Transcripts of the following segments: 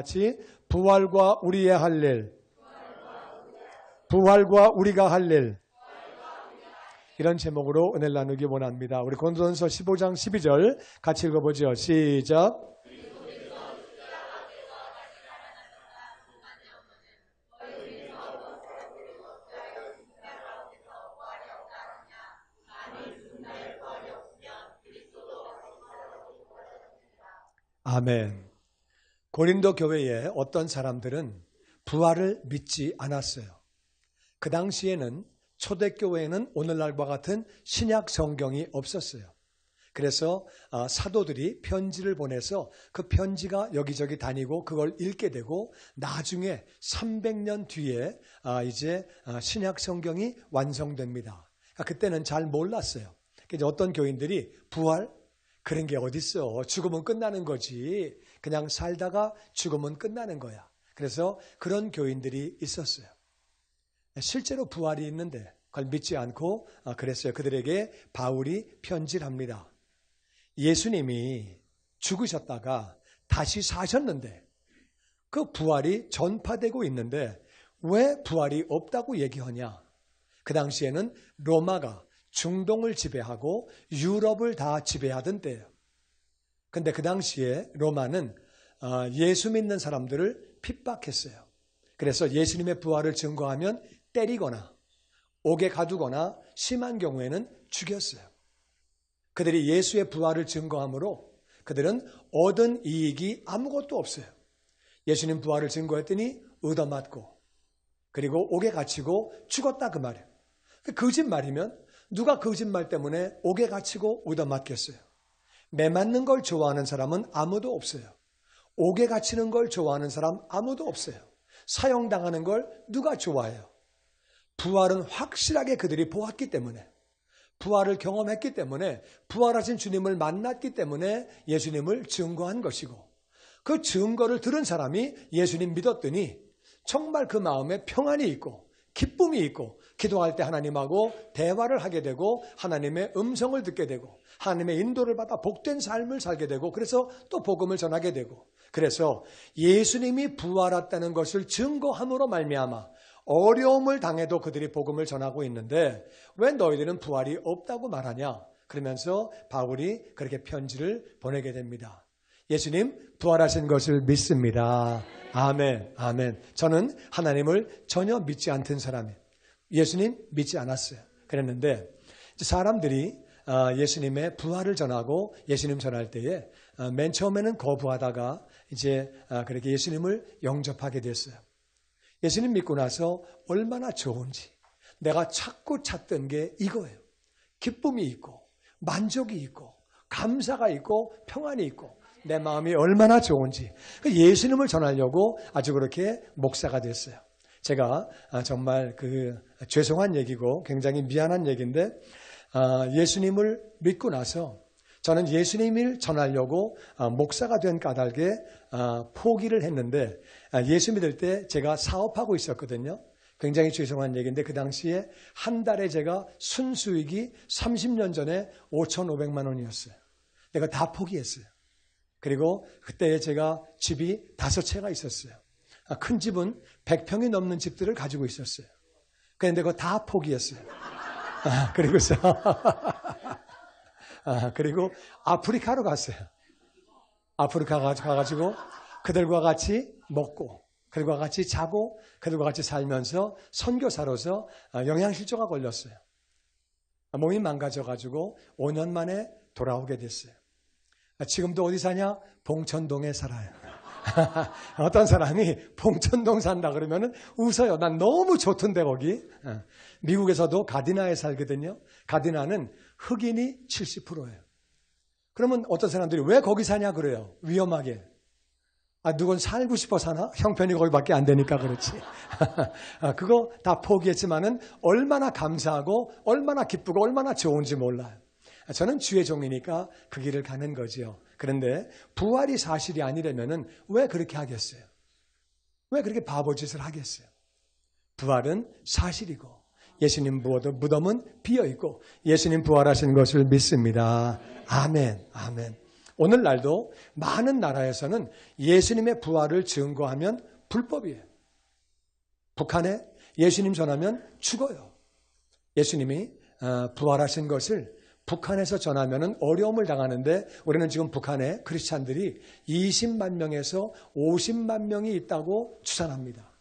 같이 부활과 우리의 할 일, 부활과 우리가 할 일, 이런 제목으로 은혜를 나누기 원합니다. 우리 고린도전서 15장 12절 같이 읽어보죠. 시작. 아멘. 고린도 교회에 어떤 사람들은 부활을 믿지 않았어요. 그 당시에는 초대교회에는 오늘날과 같은 신약 성경이 없었어요. 그래서 사도들이 편지를 보내서 그 편지가 여기저기 다니고 그걸 읽게 되고 나중에 300년 뒤에 이제 신약 성경이 완성됩니다. 그때는 잘 몰랐어요. 그래서 어떤 교인들이 부활? 그런 게 어딨어. 죽으면 끝나는 거지. 그냥 살다가 죽으면 끝나는 거야. 그래서 그런 교인들이 있었어요. 실제로 부활이 있는데 그걸 믿지 않고 그랬어요. 그들에게 바울이 편지를 합니다. 예수님이 죽으셨다가 다시 사셨는데 그 부활이 전파되고 있는데 왜 부활이 없다고 얘기하냐? 그 당시에는 로마가 중동을 지배하고 유럽을 다 지배하던 때예요. 근데 그 당시에 로마는 예수 믿는 사람들을 핍박했어요. 그래서 예수님의 부활을 증거하면 때리거나 옥에 가두거나 심한 경우에는 죽였어요. 그들이 예수의 부활을 증거함으로 그들은 얻은 이익이 아무것도 없어요. 예수님 부활을 증거했더니 얻어맞고 그리고 옥에 갇히고 죽었다 그 말이에요. 거짓말이면 누가 거짓말 때문에 옥에 갇히고 얻어맞겠어요. 매 맞는 걸 좋아하는 사람은 아무도 없어요. 옥에 갇히는 걸 좋아하는 사람 아무도 없어요. 사형당하는 걸 누가 좋아해요? 부활은 확실하게 그들이 보았기 때문에, 부활을 경험했기 때문에, 부활하신 주님을 만났기 때문에 예수님을 증거한 것이고, 그 증거를 들은 사람이 예수님 믿었더니 정말 그 마음에 평안이 있고 기쁨이 있고 기도할 때 하나님하고 대화를 하게 되고 하나님의 음성을 듣게 되고 하나님의 인도를 받아 복된 삶을 살게 되고 그래서 또 복음을 전하게 되고 그래서 예수님이 부활했다는 것을 증거함으로 말미암아 어려움을 당해도 그들이 복음을 전하고 있는데 왜 너희들은 부활이 없다고 말하냐? 그러면서 바울이 그렇게 편지를 보내게 됩니다. 예수님 부활하신 것을 믿습니다. 아멘, 아멘. 저는 하나님을 전혀 믿지 않던 사람이에요. 예수님 믿지 않았어요. 그랬는데 사람들이 예수님의 부활을 전하고 예수님 전할 때에 맨 처음에는 거부하다가 이제 그렇게 예수님을 영접하게 됐어요. 예수님 믿고 나서 얼마나 좋은지 내가 찾고 찾던 게 이거예요. 기쁨이 있고 만족이 있고 감사가 있고 평안이 있고 내 마음이 얼마나 좋은지 예수님을 전하려고 아주 그렇게 목사가 됐어요. 제가 정말 죄송한 얘기고 굉장히 미안한 얘기인데 예수님을 믿고 나서 저는 예수님을 전하려고 목사가 된 까닭에 포기를 했는데 예수 믿을 때 제가 사업하고 있었거든요. 굉장히 죄송한 얘기인데 그 당시에 한 달에 제가 순수익이 30년 전에 5,500만 원이었어요. 내가 다 포기했어요. 그리고 그때 제가 집이 5채가 있었어요. 큰 집은 100평이 넘는 집들을 가지고 있었어요. 그런데 그거 다 포기했어요. 그리고서 그리고 아프리카로 갔어요. 아프리카 가가지고 그들과 같이 먹고 그들과 같이 자고 그들과 같이 살면서 선교사로서 영양실조가 걸렸어요. 몸이 망가져가지고 5년 만에 돌아오게 됐어요. 지금도 어디 사냐? 봉천동에 살아요. 어떤 사람이 봉천동 산다 그러면 웃어요. 난 너무 좋던데 거기. 미국에서도 가디나에 살거든요. 가디나는 흑인이 70%예요. 그러면 어떤 사람들이 왜 거기 사냐 그래요. 위험하게. 누군 살고 싶어 사나? 형편이 거기밖에 안 되니까 그렇지. 그거 다 포기했지만은 얼마나 감사하고 얼마나 기쁘고 얼마나 좋은지 몰라요. 저는 주의 종이니까 그 길을 가는 거지요. 그런데 부활이 사실이 아니라면은 왜 그렇게 하겠어요? 왜 그렇게 바보짓을 하겠어요? 부활은 사실이고 예수님 무덤은 비어있고 예수님 부활하신 것을 믿습니다. 아멘, 아멘. 오늘날도 많은 나라에서는 예수님의 부활을 증거하면 불법이에요. 북한에 예수님 전하면 죽어요. 예수님이 부활하신 것을 북한에서 전하면 어려움을 당하는데 우리는 지금 북한에 크리스찬들이 20만 명에서 50만 명이 있다고 추산합니다.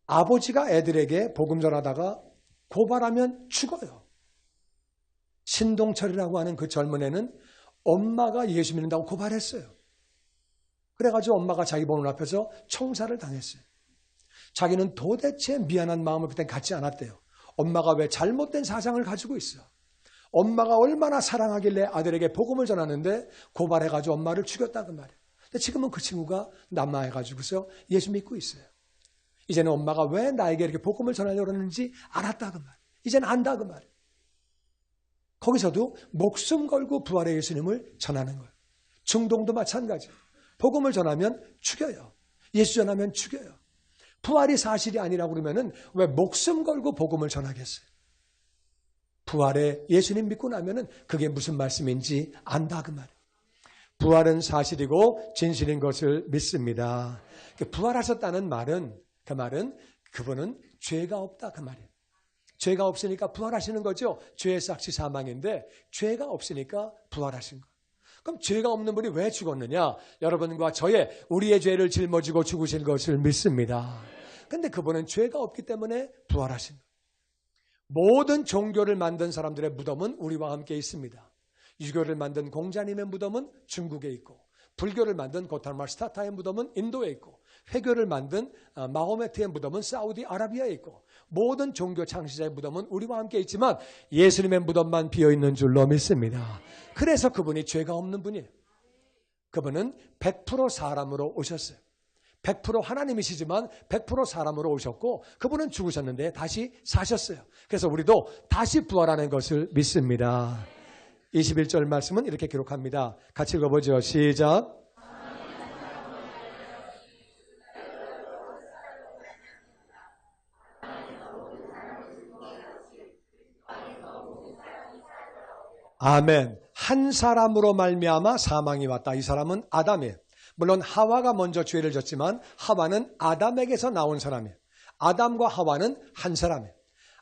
아버지가 애들에게 복음 전하다가 고발하면 죽어요. 신동철이라고 하는 그 젊은 애는 엄마가 예수 믿는다고 고발했어요. 그래가지고 엄마가 자기 보는 앞에서 총살을 당했어요. 자기는 도대체 미안한 마음을 그때 갖지 않았대요. 엄마가 왜 잘못된 사상을 가지고 있어. 엄마가 얼마나 사랑하길래 아들에게 복음을 전하는데 고발해가지고 엄마를 죽였다 그 말이에요. 근데 지금은 그 친구가 남아해가지고서 예수 믿고 있어요. 이제는 엄마가 왜 나에게 이렇게 복음을 전하려고 하는지 알았다 그 말이에요. 이제는 안다 그 말이에요. 거기서도 목숨 걸고 부활의 예수님을 전하는 거예요. 중동도 마찬가지예요. 복음을 전하면 죽여요. 예수 전하면 죽여요. 부활이 사실이 아니라고 그러면은 왜 목숨 걸고 복음을 전하겠어요? 부활의 예수님 믿고 나면은 그게 무슨 말씀인지 안다 그 말이에요. 부활은 사실이고 진실인 것을 믿습니다. 부활하셨다는 말은 그 말은 그분은 죄가 없다 그 말이에요. 죄가 없으니까 부활하시는 거죠. 죄의 삭시 사망인데 죄가 없으니까 부활하신 거예요. 그럼 죄가 없는 분이 왜 죽었느냐? 여러분과 우리의 죄를 짊어지고 죽으신 것을 믿습니다. 근데 그분은 죄가 없기 때문에 부활하신 거예요. 모든 종교를 만든 사람들의 무덤은 우리와 함께 있습니다. 유교를 만든 공자님의 무덤은 중국에 있고, 불교를 만든 고타르마 스타타의 무덤은 인도에 있고, 회교를 만든 마호메트의 무덤은 사우디아라비아에 있고, 모든 종교 창시자의 무덤은 우리와 함께 있지만 예수님의 무덤만 비어있는 줄로 믿습니다. 그래서 그분이 죄가 없는 분이에요. 그분은 100% 사람으로 오셨어요. 100% 하나님이시지만 100% 사람으로 오셨고 그분은 죽으셨는데 다시 사셨어요. 그래서 우리도 다시 부활하는 것을 믿습니다. 21절 말씀은 이렇게 기록합니다. 같이 읽어보죠. 시작. 아멘. 한 사람으로 말미암아 사망이 왔다. 이 사람은 아담이에요. 물론 하와가 먼저 죄를 졌지만 하와는 아담에게서 나온 사람이에요. 아담과 하와는 한 사람이에요.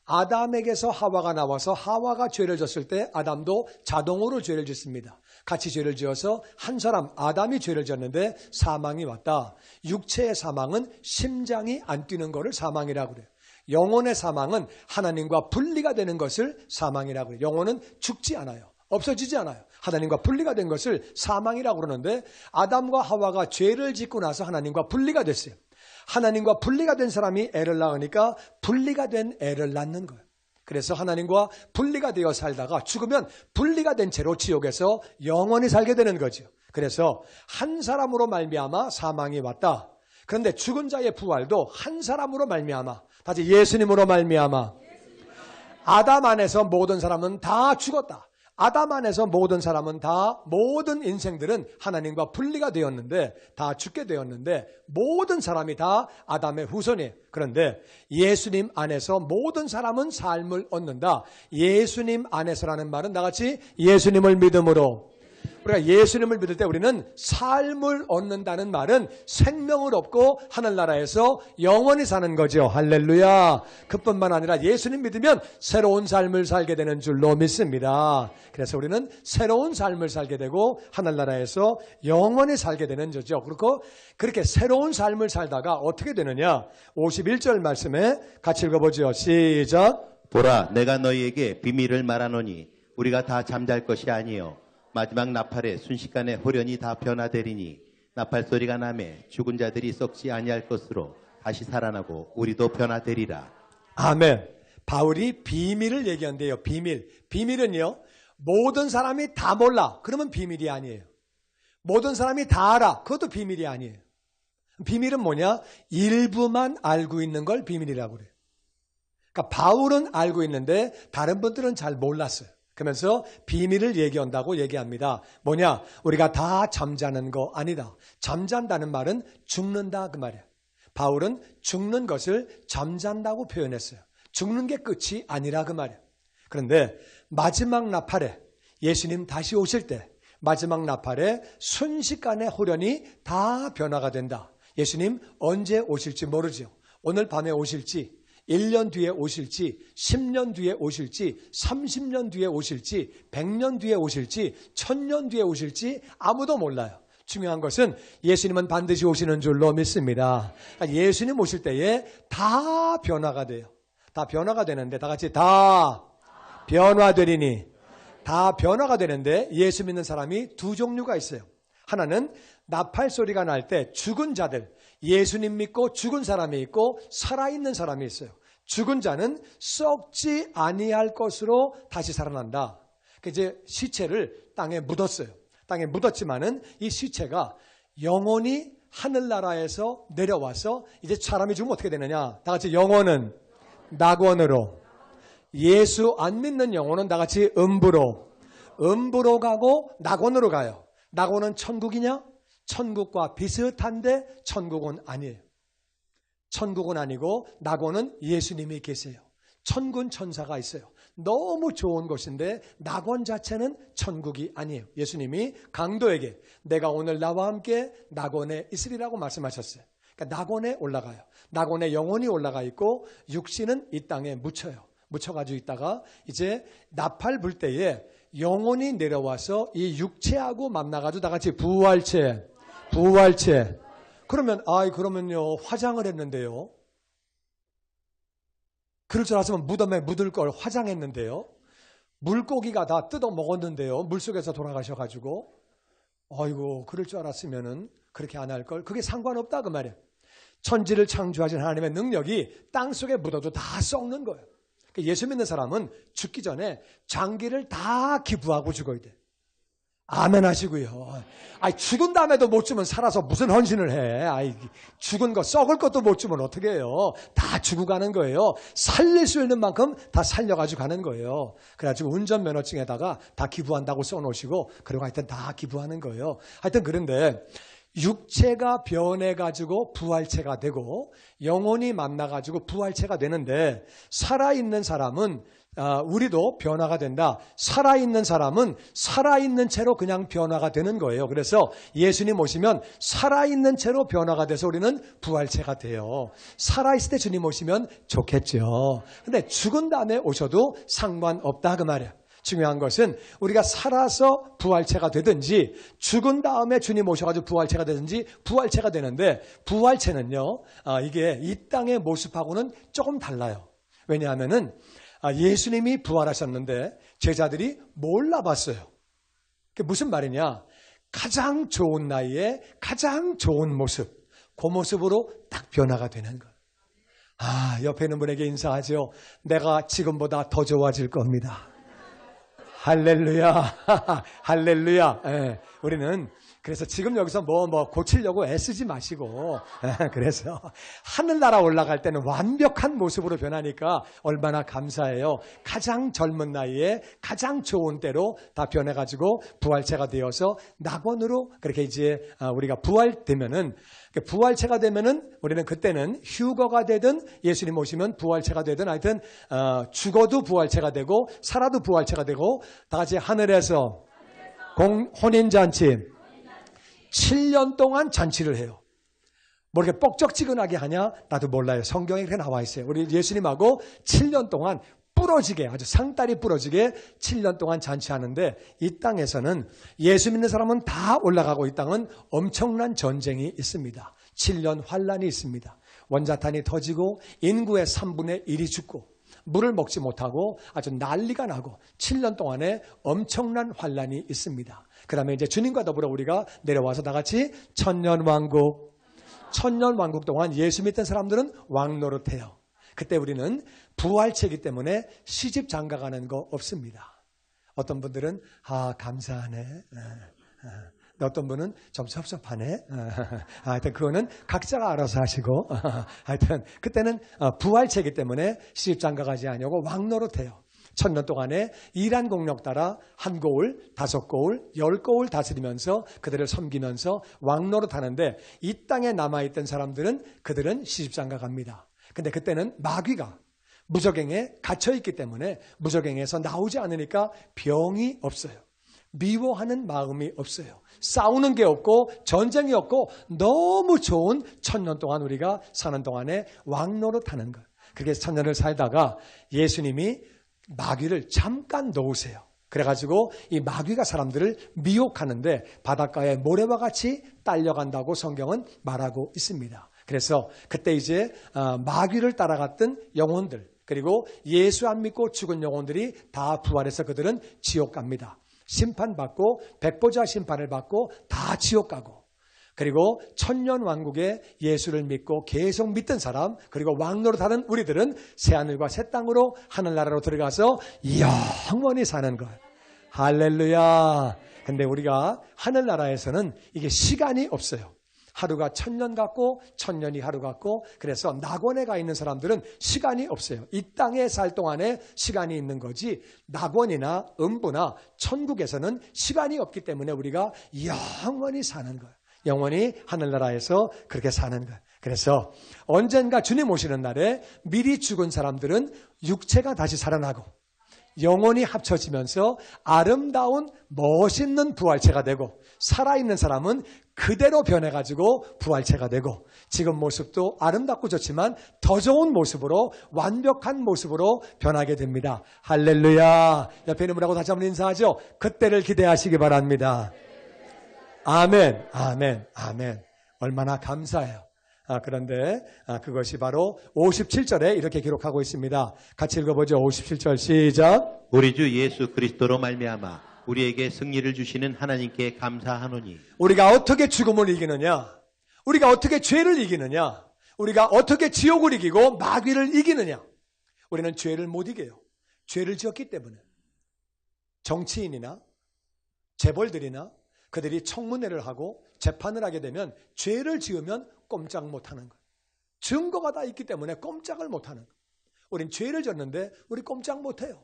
아담에게서 하와가 나와서 하와가 죄를 졌을 때 아담도 자동으로 죄를 짓습니다. 같이 죄를 지어서 한 사람 아담이 죄를 졌는데 사망이 왔다. 육체의 사망은 심장이 안 뛰는 것을 사망이라고 그래요. 영혼의 사망은 하나님과 분리가 되는 것을 사망이라고 그래요. 영혼은 죽지 않아요. 없어지지 않아요. 하나님과 분리가 된 것을 사망이라고 그러는데 아담과 하와가 죄를 짓고 나서 하나님과 분리가 됐어요. 하나님과 분리가 된 사람이 애를 낳으니까 분리가 된 애를 낳는 거예요. 그래서 하나님과 분리가 되어 살다가 죽으면 분리가 된 채로 지옥에서 영원히 살게 되는 거죠. 그래서 한 사람으로 말미암아 사망이 왔다. 그런데 죽은 자의 부활도 한 사람으로 말미암아, 다시 예수님으로 말미암아. 아담 안에서 모든 사람은 다 죽었다. 아담 안에서 모든 사람은 모든 인생들은 하나님과 분리가 되었는데 다 죽게 되었는데 모든 사람이 다 아담의 후손이에요. 그런데 예수님 안에서 모든 사람은 삶을 얻는다. 예수님 안에서라는 말은 나같이 예수님을 믿음으로, 우리가 예수님을 믿을 때 우리는 삶을 얻는다는 말은 생명을 얻고 하늘나라에서 영원히 사는 거죠. 할렐루야. 그뿐만 아니라 예수님 믿으면 새로운 삶을 살게 되는 줄로 믿습니다. 그래서 우리는 새로운 삶을 살게 되고 하늘나라에서 영원히 살게 되는 거죠. 그리고 그렇게 새로운 삶을 살다가 어떻게 되느냐? 51절 말씀에 같이 읽어보죠. 시작. 보라, 내가 너희에게 비밀을 말하노니 우리가 다 잠잘 것이 아니요 마지막 나팔에 순식간에 호련히 다 변화되리니 나팔 소리가 나매 죽은 자들이 썩지 아니할 것으로 다시 살아나고 우리도 변화되리라. 아멘. 바울이 비밀을 얘기한대요. 비밀은요, 모든 사람이 다 몰라. 그러면 비밀이 아니에요. 모든 사람이 다 알아. 그것도 비밀이 아니에요. 비밀은 뭐냐? 일부만 알고 있는 걸 비밀이라고 그래요. 그러니까 바울은 알고 있는데 다른 분들은 잘 몰랐어요. 그러면서 비밀을 얘기한다고 얘기합니다. 뭐냐? 우리가 다 잠자는 거 아니다. 잠잔다는 말은 죽는다 그 말이에요. 바울은 죽는 것을 잠잔다고 표현했어요. 죽는 게 끝이 아니라 그 말이에요. 그런데 마지막 나팔에 예수님 다시 오실 때 마지막 나팔에 순식간에 호련히 다 변화가 된다. 예수님 언제 오실지 모르죠. 오늘 밤에 오실지, 1년 뒤에 오실지, 10년 뒤에 오실지, 30년 뒤에 오실지, 100년 뒤에 오실지, 1000년 뒤에 오실지 아무도 몰라요. 중요한 것은 예수님은 반드시 오시는 줄로 믿습니다. 예수님 오실 때에 다 변화가 돼요. 다 변화가 되는데 다 같이 다 변화되리니, 다 변화가 되는데 예수 믿는 사람이 두 종류가 있어요. 하나는 나팔 소리가 날 때 죽은 자들, 예수님 믿고 죽은 사람이 있고 살아있는 사람이 있어요. 죽은 자는 썩지 아니할 것으로 다시 살아난다. 이제 시체를 땅에 묻었어요. 땅에 묻었지만은 이 시체가 영원히 하늘나라에서 내려와서 이제 사람이 죽으면 어떻게 되느냐? 다 같이 영혼은 낙원으로, 예수 안 믿는 영혼은 다 같이 음부로 가고 낙원으로 가요. 낙원은 천국이냐? 천국과 비슷한데 천국은 아니에요. 천국은 아니고 낙원은 예수님이 계세요. 천군 천사가 있어요. 너무 좋은 곳인데 낙원 자체는 천국이 아니에요. 예수님이 강도에게 내가 오늘 나와 함께 낙원에 있으리라고 말씀하셨어요. 그러니까 낙원에 올라가요. 낙원에 영혼이 올라가 있고 육신은 이 땅에 묻혀가지고 있다가 이제 나팔 불 때에 영혼이 내려와서 이 육체하고 만나가지고 다 같이 부활체. 그러면요 화장을 했는데요. 그럴 줄 알았으면 무덤에 묻을 걸 화장했는데요. 물고기가 다 뜯어 먹었는데요. 물속에서 돌아가셔가지고 아이고 그럴 줄 알았으면은 그렇게 안 할 걸. 그게 상관없다 그 말이에요. 천지를 창조하신 하나님의 능력이 땅속에 묻어도 다 썩는 거예요. 예수 믿는 사람은 죽기 전에 장기를 다 기부하고 죽어야 돼. 아멘 하시고요. 죽은 다음에도 못 주면 살아서 무슨 헌신을 해. 죽은 거 썩을 것도 못 주면 어떻게 해요. 다 주고 가는 거예요. 살릴 수 있는 만큼 다 살려가지고 가는 거예요. 그래가지고 운전면허증에다가 다 기부한다고 써놓으시고 그리고 하여튼 다 기부하는 거예요. 하여튼 그런데 육체가 변해가지고 부활체가 되고 영혼이 만나가지고 부활체가 되는데 살아있는 사람은 우리도 변화가 된다. 살아있는 사람은 살아있는 채로 그냥 변화가 되는 거예요. 그래서 예수님 오시면 살아있는 채로 변화가 돼서 우리는 부활체가 돼요. 살아있을 때 주님 오시면 좋겠죠. 근데 죽은 다음에 오셔도 상관없다 그 말이에요. 중요한 것은 우리가 살아서 부활체가 되든지 죽은 다음에 주님 오셔가지고 부활체가 되든지 부활체가 되는데 부활체는요 이게 이 땅의 모습하고는 조금 달라요. 왜냐하면은 예수님이 부활하셨는데 제자들이 몰라봤어요. 그게 무슨 말이냐? 가장 좋은 나이에 가장 좋은 모습, 그 모습으로 딱 변화가 되는 거예요. 옆에 있는 분에게 인사하죠. 내가 지금보다 더 좋아질 겁니다. 할렐루야. 할렐루야. 우리는 그래서 지금 여기서 뭐 고치려고 애쓰지 마시고 그래서 하늘나라 올라갈 때는 완벽한 모습으로 변하니까 얼마나 감사해요. 가장 젊은 나이에 가장 좋은 때로 다 변해가지고 부활체가 되어서 낙원으로 그렇게 이제 우리가 부활되면은 부활체가 되면은 우리는 그때는 휴거가 되든 예수님 오시면 부활체가 되든 하여튼 죽어도 부활체가 되고 살아도 부활체가 되고 다 같이 하늘에서 혼인잔치 7년 동안 잔치를 해요. 뭐 이렇게 뻑적지근하게 하냐? 나도 몰라요. 성경에 그렇게 나와 있어요. 우리 예수님하고 7년 동안 부러지게 아주 상다리 부러지게 7년 동안 잔치하는데 이 땅에서는 예수 믿는 사람은 다 올라가고 이 땅은 엄청난 전쟁이 있습니다. 7년 환란이 있습니다. 원자탄이 터지고 인구의 3분의 1이 죽고 물을 먹지 못하고 아주 난리가 나고 7년 동안에 엄청난 환란이 있습니다. 그 다음에 이제 주님과 더불어 우리가 내려와서 다 같이 천년왕국 동안 예수 믿던 사람들은 왕노릇해요. 그때 우리는 부활체이기 때문에 시집 장가가는 거 없습니다. 어떤 분들은 감사하네. 어떤 분은 좀 섭섭하네. 하여튼 그거는 각자가 알아서 하시고 하여튼 그때는 부활체이기 때문에 시집 장가가지 아니하고 왕노릇해요. 1000년 동안에 일한 공력 따라 한 고을, 5고을, 10고을 다스리면서 그들을 섬기면서 왕노릇하는데 이 땅에 남아있던 사람들은 그들은 시집장가 갑니다. 근데 그때는 마귀가 무저갱에 갇혀있기 때문에 무저갱에서 나오지 않으니까 병이 없어요. 미워하는 마음이 없어요. 싸우는 게 없고 전쟁이 없고 너무 좋은 1000년 동안 우리가 사는 동안에 왕노릇하는 거예요. 그렇게 1000년을 살다가 예수님이 마귀를 잠깐 놓으세요. 그래가지고 이 마귀가 사람들을 미혹하는데 바닷가에 모래와 같이 딸려간다고 성경은 말하고 있습니다. 그래서 그때 이제 마귀를 따라갔던 영혼들, 그리고 예수 안 믿고 죽은 영혼들이 다 부활해서 그들은 지옥 갑니다. 심판받고 백보자 심판을 받고 다 지옥 가고, 그리고 천년왕국에 예수를 믿고 계속 믿던 사람, 그리고 왕노릇하는 우리들은 새하늘과 새 땅으로 하늘나라로 들어가서 영원히 사는 거예요. 할렐루야. 근데 우리가 하늘나라에서는 이게 시간이 없어요. 하루가 1000년 같고 1000년이 하루 같고, 그래서 낙원에 가 있는 사람들은 시간이 없어요. 이 땅에 살 동안에 시간이 있는 거지, 낙원이나 음부나 천국에서는 시간이 없기 때문에 우리가 영원히 사는 거예요. 영원히 하늘나라에서 그렇게 사는 거예요. 그래서 언젠가 주님 오시는 날에 미리 죽은 사람들은 육체가 다시 살아나고 영혼이 합쳐지면서 아름다운 멋있는 부활체가 되고, 살아있는 사람은 그대로 변해가지고 부활체가 되고, 지금 모습도 아름답고 좋지만 더 좋은 모습으로, 완벽한 모습으로 변하게 됩니다. 할렐루야. 옆에 있는 분하고 다시 한번 인사하죠. 그때를 기대하시기 바랍니다. 아멘, 아멘, 아멘. 얼마나 감사해요. 그런데 그것이 바로 57절에 이렇게 기록하고 있습니다. 같이 읽어보죠. 57절 시작. 우리 주 예수 그리스도로 말미암아 우리에게 승리를 주시는 하나님께 감사하노니. 우리가 어떻게 죽음을 이기느냐? 우리가 어떻게 죄를 이기느냐? 우리가 어떻게 지옥을 이기고 마귀를 이기느냐? 우리는 죄를 못 이겨요. 죄를 지었기 때문에. 정치인이나 재벌들이나 그들이 청문회를 하고 재판을 하게 되면 죄를 지으면 꼼짝 못하는 거예요. 증거가 다 있기 때문에 꼼짝을 못하는 거예요. 우린 죄를 졌는데 우리 꼼짝 못해요.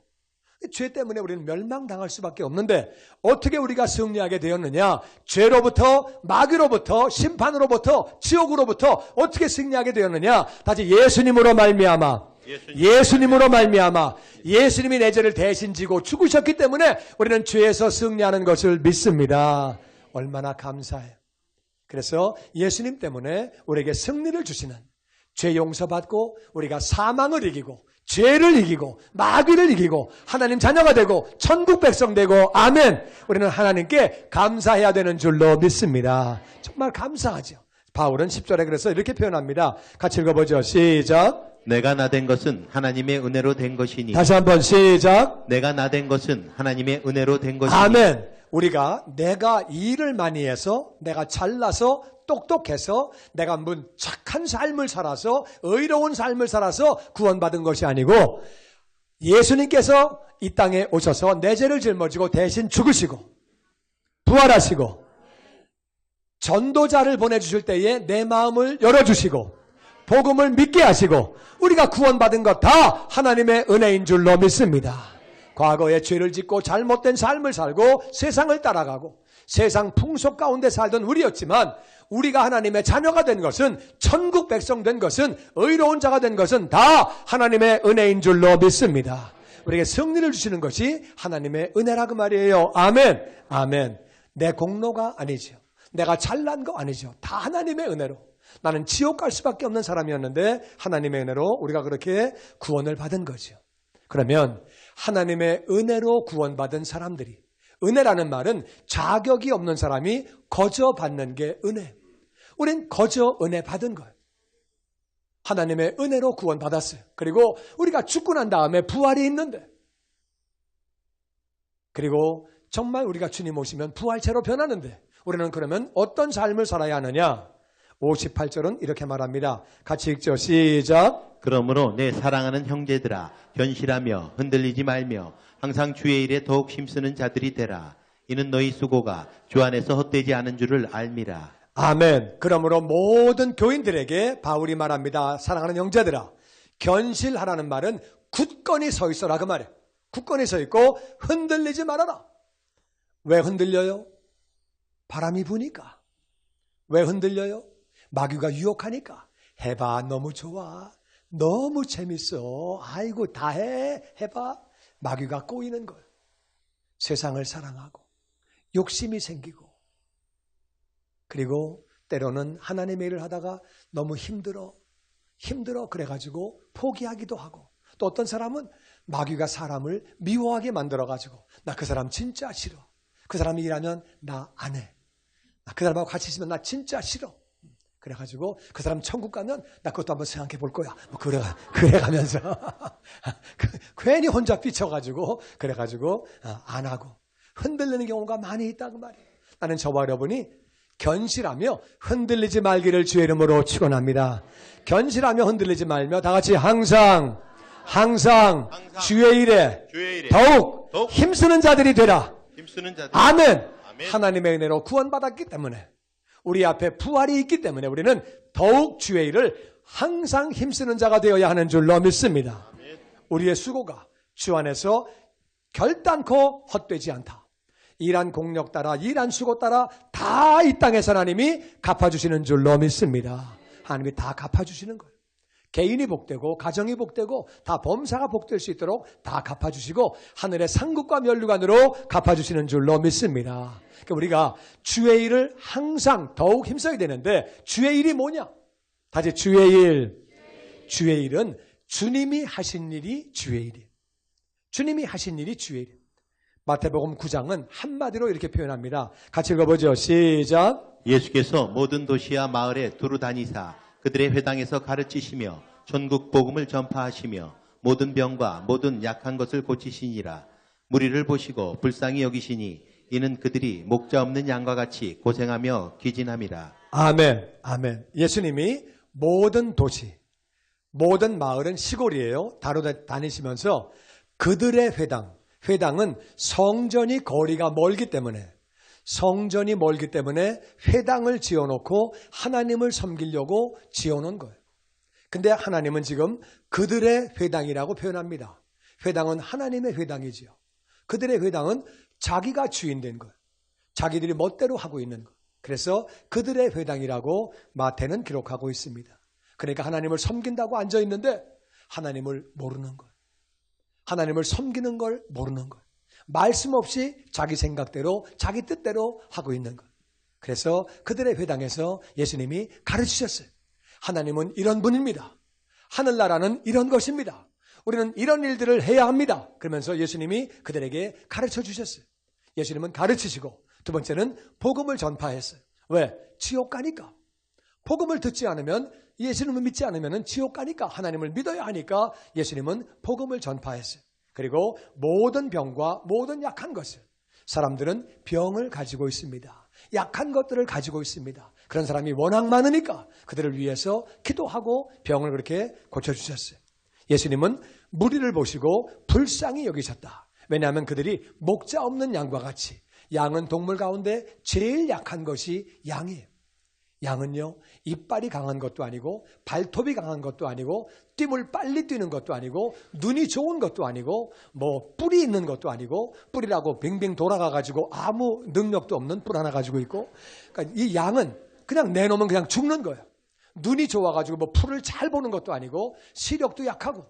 죄 때문에 우리는 멸망당할 수밖에 없는데 어떻게 우리가 승리하게 되었느냐? 죄로부터, 마귀로부터, 심판으로부터, 지옥으로부터 어떻게 승리하게 되었느냐? 다시 예수님으로 말미암아. 예수님으로 말미암아. 예수님이 내 죄를 대신 지고 죽으셨기 때문에 우리는 죄에서 승리하는 것을 믿습니다. 얼마나 감사해요. 그래서 예수님 때문에 우리에게 승리를 주시는, 죄 용서받고 우리가 사망을 이기고 죄를 이기고 마귀를 이기고 하나님 자녀가 되고 천국 백성 되고, 아멘. 우리는 하나님께 감사해야 되는 줄로 믿습니다. 정말 감사하죠. 바울은 10절에 그래서 이렇게 표현합니다. 같이 읽어보죠. 시작. 내가 나된 것은 하나님의 은혜로 된 것이니. 다시 한번 시작. 내가 나된 것은 하나님의 은혜로 된 것이니. 아멘. 우리가 내가 일을 많이 해서, 내가 잘나서, 똑똑해서, 내가 착한 삶을 살아서, 의로운 삶을 살아서 구원받은 것이 아니고, 예수님께서 이 땅에 오셔서 내 죄를 짊어지고 대신 죽으시고 부활하시고 전도자를 보내주실 때에 내 마음을 열어주시고 복음을 믿게 하시고 우리가 구원받은 것 다 하나님의 은혜인 줄로 믿습니다. 과거에 죄를 짓고 잘못된 삶을 살고 세상을 따라가고 세상 풍속 가운데 살던 우리였지만, 우리가 하나님의 자녀가 된 것은, 천국 백성 된 것은, 의로운 자가 된 것은 다 하나님의 은혜인 줄로 믿습니다. 우리에게 승리를 주시는 것이 하나님의 은혜라고 말이에요. 아멘. 아멘. 내 공로가 아니죠. 내가 잘난 거 아니죠. 다 하나님의 은혜로. 나는 지옥 갈 수밖에 없는 사람이었는데 하나님의 은혜로 우리가 그렇게 구원을 받은 거죠. 그러면 하나님의 은혜로 구원받은 사람들이, 은혜라는 말은 자격이 없는 사람이 거저 받는 게 은혜. 우린 거저 은혜 받은 거예요. 하나님의 은혜로 구원받았어요. 그리고 우리가 죽고 난 다음에 부활이 있는데, 그리고 정말 우리가 주님 오시면 부활체로 변하는데, 우리는 그러면 어떤 삶을 살아야 하느냐? 58절은 이렇게 말합니다. 같이 읽죠. 시작. 그러므로 내 사랑하는 형제들아, 견실하며 흔들리지 말며 항상 주의 일에 더욱 힘쓰는 자들이 되라. 이는 너희 수고가 주 안에서 헛되지 않은 줄을 알미라. 아멘. 그러므로 모든 교인들에게 바울이 말합니다. 사랑하는 형제들아, 견실하라는 말은 굳건히 서 있어라 그 말이에요. 굳건히 서 있고 흔들리지 말아라. 왜 흔들려요? 바람이 부니까. 왜 흔들려요? 마귀가 유혹하니까. 해봐, 너무 좋아, 너무 재밌어, 아이고 다 해봐. 마귀가 꼬이는 거예요. 세상을 사랑하고 욕심이 생기고, 그리고 때로는 하나님의 일을 하다가 너무 힘들어 그래가지고 포기하기도 하고, 또 어떤 사람은 마귀가 사람을 미워하게 만들어가지고 나 그 사람 진짜 싫어, 그 사람이 일하면 나 안 해, 나 그 사람하고 같이 있으면 나 진짜 싫어, 그래가지고 그 사람 천국 가면 나 그것도 한번 생각해 볼 거야, 뭐 그래가면서 괜히 혼자 삐쳐가지고 그래가지고 안 하고 흔들리는 경우가 많이 있다고 말이에요. 나는 저와 여러분이 견실하며 흔들리지 말기를 주의 이름으로 축원합니다. 견실하며 흔들리지 말며 다 같이 항상 주의 일에 더욱 힘쓰는 자들이 되라. 아멘. 하나님의 은혜로 구원받았기 때문에, 우리 앞에 부활이 있기 때문에 우리는 더욱 주의 일을 항상 힘쓰는 자가 되어야 하는 줄로 믿습니다. 우리의 수고가 주 안에서 결단코 헛되지 않다. 일한 공력 따라, 일한 수고 따라 다 이 땅에서 하나님이 갚아주시는 줄로 믿습니다. 하나님이 다 갚아주시는 거예요. 개인이 복되고 가정이 복되고 다 범사가 복될 수 있도록 다 갚아주시고 하늘의 상급과 면류관으로 갚아주시는 줄로 믿습니다. 그러니까 우리가 주의 일을 항상 더욱 힘써야 되는데, 주의 일이 뭐냐? 다시 주의 일. 주의 일은 주님이 하신 일이 주의 일이에요. 주님이 하신 일이 주의 일이에요. 마태복음 9장은 한마디로 이렇게 표현합니다. 같이 읽어보죠. 시작. 예수께서 모든 도시와 마을에 두루 다니사 그들의 회당에서 가르치시며 전국 복음을 전파하시며 모든 병과 모든 약한 것을 고치시니라. 무리를 보시고 불쌍히 여기시니 이는 그들이 목자 없는 양과 같이 고생하며 기진함이라. 아멘. 아멘. 예수님이 모든 도시, 모든 마을은 시골이에요. 다니시면서 그들의 회당은 성전이 거리가 멀기 때문에, 회당을 지어놓고 하나님을 섬기려고 지어놓은 거예요. 근데 하나님은 지금 그들의 회당이라고 표현합니다. 회당은 하나님의 회당이지요. 그들의 회당은 자기가 주인 된 거예요. 자기들이 멋대로 하고 있는 거예요. 그래서 그들의 회당이라고 마태는 기록하고 있습니다. 그러니까 하나님을 섬긴다고 앉아있는데 하나님을 모르는 거예요. 하나님을 섬기는 걸 모르는 거예요. 말씀 없이 자기 생각대로 자기 뜻대로 하고 있는 거예요. 그래서 그들의 회당에서 예수님이 가르치셨어요. 하나님은 이런 분입니다. 하늘나라는 이런 것입니다. 우리는 이런 일들을 해야 합니다. 그러면서 예수님이 그들에게 가르쳐 주셨어요. 예수님은 가르치시고, 두 번째는 복음을 전파했어요. 왜? 지옥 가니까. 복음을 듣지 않으면, 예수님을 믿지 않으면 지옥 가니까, 하나님을 믿어야 하니까 예수님은 복음을 전파했어요. 그리고 모든 병과 모든 약한 것을, 사람들은 병을 가지고 있습니다. 약한 것들을 가지고 있습니다. 그런 사람이 워낙 많으니까 그들을 위해서 기도하고 병을 그렇게 고쳐주셨어요. 예수님은 무리를 보시고 불쌍히 여기셨다. 왜냐하면 그들이 목자 없는 양과 같이, 양은 동물 가운데 제일 약한 것이 양이에요. 양은요, 이빨이 강한 것도 아니고 발톱이 강한 것도 아니고 띠을 빨리 뛰는 것도 아니고 눈이 좋은 것도 아니고 뭐 뿔이 있는 것도 아니고, 뿔이라고 빙빙 돌아가가지고 아무 능력도 없는 뿔 하나 가지고 있고, 그러니까 이 양은 그냥 내놓으면 그냥 죽는 거예요. 눈이 좋아가지고 뭐 풀을 잘 보는 것도 아니고 시력도 약하고,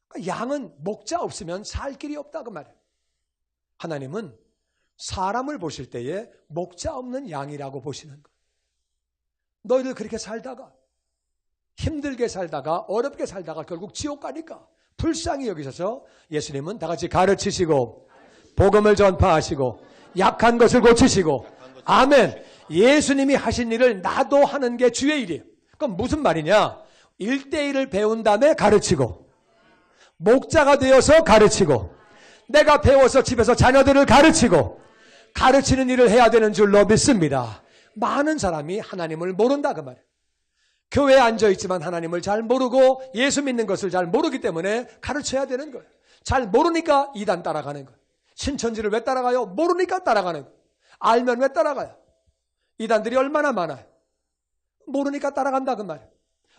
그러니까 양은 목자 없으면 살 길이 없다 그 말이에요. 하나님은 사람을 보실 때에 목자 없는 양이라고 보시는 거예요. 너희들 그렇게 살다가, 힘들게 살다가, 어렵게 살다가 결국 지옥 가니까 불쌍히 여기셔서 예수님은 다 같이 가르치시고 복음을 전파하시고 약한 것을 고치시고, 아멘. 예수님이 하신 일을 나도 하는 게 주의 일이에요. 그럼 무슨 말이냐? 1대1을 배운 다음에 가르치고, 목자가 되어서 가르치고, 내가 배워서 집에서 자녀들을 가르치고, 가르치는 일을 해야 되는 줄로 믿습니다. 많은 사람이 하나님을 모른다 그 말이에요. 교회에 앉아있지만 하나님을 잘 모르고 예수 믿는 것을 잘 모르기 때문에 가르쳐야 되는 거예요. 잘 모르니까 이단 따라가는 거예요. 신천지를 왜 따라가요? 모르니까 따라가는 거예요. 알면 왜 따라가요? 이단들이 얼마나 많아요. 모르니까 따라간다 그 말이에요.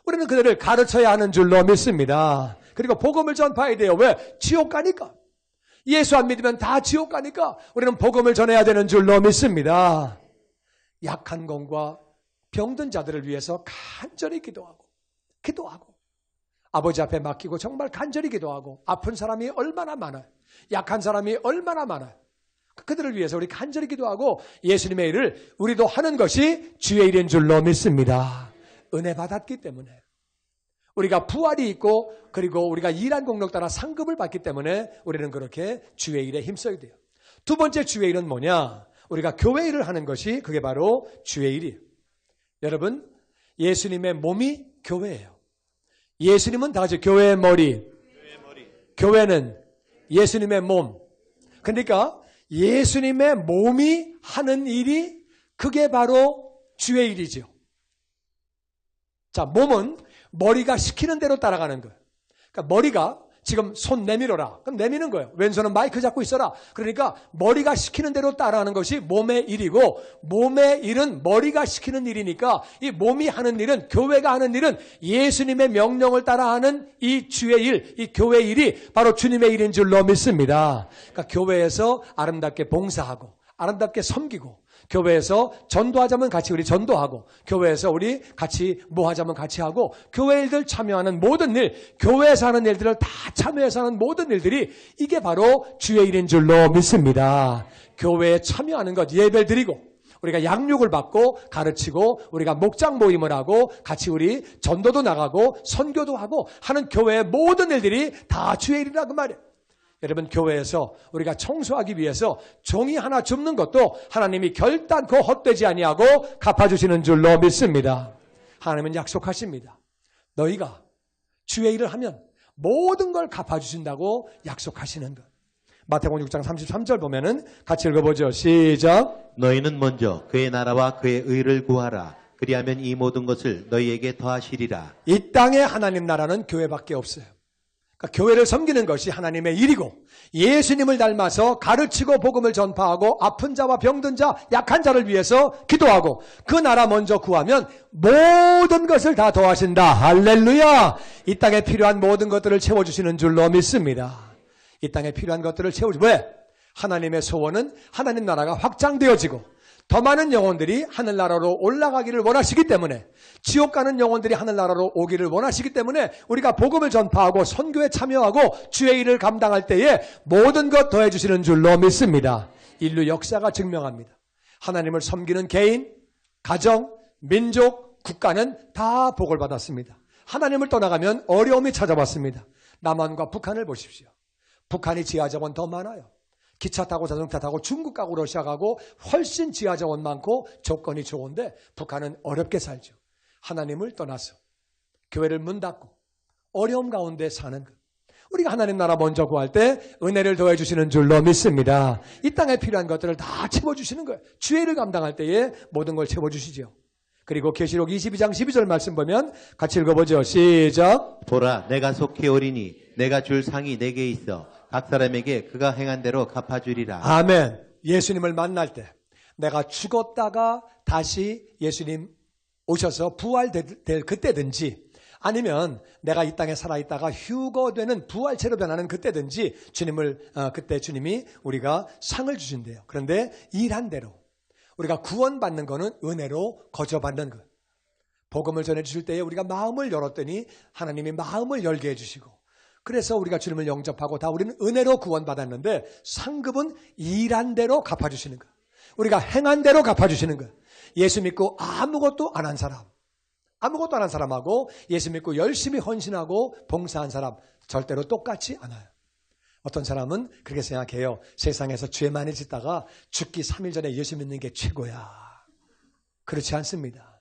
우리는 그들을 가르쳐야 하는 줄로 믿습니다. 그리고 복음을 전파해야 돼요. 왜? 지옥 가니까. 예수 안 믿으면 다 지옥 가니까 우리는 복음을 전해야 되는 줄로 믿습니다. 약한 공과 병든 자들을 위해서 간절히 기도하고 아버지 앞에 맡기고 정말 간절히 기도하고, 아픈 사람이 얼마나 많아요. 약한 사람이 얼마나 많아요. 그들을 위해서 우리 간절히 기도하고 예수님의 일을 우리도 하는 것이 주의 일인 줄로 믿습니다. 은혜 받았기 때문에. 우리가 부활이 있고 그리고 우리가 일한 공력 따라 상급을 받기 때문에 우리는 그렇게 주의 일에 힘써야 돼요. 두 번째 주의 일은 뭐냐? 우리가 교회 일을 하는 것이 그게 바로 주의 일이에요. 여러분, 예수님의 몸이 교회예요. 예수님은 다 같이 교회의 머리. 교회는 예수님의 몸. 그러니까 예수님의 몸이 하는 일이 그게 바로 주의 일이죠. 자, 몸은 머리가 시키는 대로 따라가는 거예요. 그러니까 머리가 지금 손 내밀어라. 그럼 내미는 거예요. 왼손은 마이크 잡고 있어라. 그러니까 머리가 시키는 대로 따라하는 것이 몸의 일이고 몸의 일은 머리가 시키는 일이니까 이 몸이 하는 일은 교회가 하는 일은 예수님의 명령을 따라하는 이 주의 일, 이 교회 일이 바로 주님의 일인 줄로 믿습니다. 그러니까 교회에서 아름답게 봉사하고 아름답게 섬기고 교회에서 전도하자면 같이 우리 전도하고 교회에서 우리 같이 뭐 하자면 같이 하고 교회 일들 참여하는 모든 일, 교회에서 하는 일들을 다 참여해서 하는 모든 일들이 이게 바로 주의 일인 줄로 믿습니다. 교회에 참여하는 것, 예배를 드리고 우리가 양육을 받고 가르치고 우리가 목장 모임을 하고 같이 우리 전도도 나가고 선교도 하고 하는 교회의 모든 일들이 다 주의 일이라 그 말이에요. 여러분, 교회에서 우리가 청소하기 위해서 종이 하나 줍는 것도 하나님이 결단코 헛되지 아니하고 갚아주시는 줄로 믿습니다. 하나님은 약속하십니다. 너희가 주의 일을 하면 모든 걸 갚아주신다고 약속하시는 것. 마태복음 6장 33절 보면은 같이 읽어보죠. 시작. 너희는 먼저 그의 나라와 그의 의를 구하라. 그리하면 이 모든 것을 너희에게 더하시리라. 이 땅에 하나님 나라는 교회밖에 없어요. 그러니까 교회를 섬기는 것이 하나님의 일이고 예수님을 닮아서 가르치고 복음을 전파하고 아픈 자와 병든 자, 약한 자를 위해서 기도하고 그 나라 먼저 구하면 모든 것을 다 더하신다. 할렐루야. 이 땅에 필요한 모든 것들을 채워주시는 줄로 믿습니다. 이 땅에 필요한 것들을 채워주고 왜? 하나님의 소원은 하나님 나라가 확장되어지고 더 많은 영혼들이 하늘나라로 올라가기를 원하시기 때문에 지옥 가는 영혼들이 하늘나라로 오기를 원하시기 때문에 우리가 복음을 전파하고 선교에 참여하고 주의 일을 감당할 때에 모든 것 더해 주시는 줄로 믿습니다. 인류 역사가 증명합니다. 하나님을 섬기는 개인, 가정, 민족, 국가는 다 복을 받았습니다. 하나님을 떠나가면 어려움이 찾아왔습니다. 남한과 북한을 보십시오. 북한이 지하자원 더 많아요. 기차 타고 자동차 타고 중국 가고 러시아 가고 훨씬 지하자원 많고 조건이 좋은데 북한은 어렵게 살죠. 하나님을 떠나서 교회를 문 닫고 어려움 가운데 사는 것. 우리가 하나님 나라 먼저 구할 때 은혜를 더해 주시는 줄로 믿습니다. 이 땅에 필요한 것들을 다 채워주시는 거예요. 주의 일을 감당할 때에 모든 걸 채워주시죠. 그리고 계시록 22장 12절 말씀 보면 같이 읽어보죠. 시작. 보라, 내가 속히 오리니 내가 줄 상이 내게 있어 각 사람에게 그가 행한 대로 갚아주리라. 아멘. 예수님을 만날 때 내가 죽었다가 다시 예수님 오셔서 부활될 그때든지 아니면 내가 이 땅에 살아있다가 휴거되는 부활체로 변하는 그때든지 그때 주님이 우리가 상을 주신대요. 그런데 일한 대로 우리가 구원받는 거는 은혜로 거저받는 것. 복음을 전해주실 때에 우리가 마음을 열었더니 하나님이 마음을 열게 해주시고 그래서 우리가 주님을 영접하고 다 우리는 은혜로 구원받았는데 상급은 일한 대로 갚아주시는 것. 우리가 행한 대로 갚아주시는 것. 예수 믿고 아무것도 안 한 사람. 아무것도 안 한 사람하고 예수 믿고 열심히 헌신하고 봉사한 사람 절대로 똑같지 않아요. 어떤 사람은 그렇게 생각해요. 세상에서 죄 많이 짓다가 죽기 3일 전에 예수 믿는 게 최고야. 그렇지 않습니다.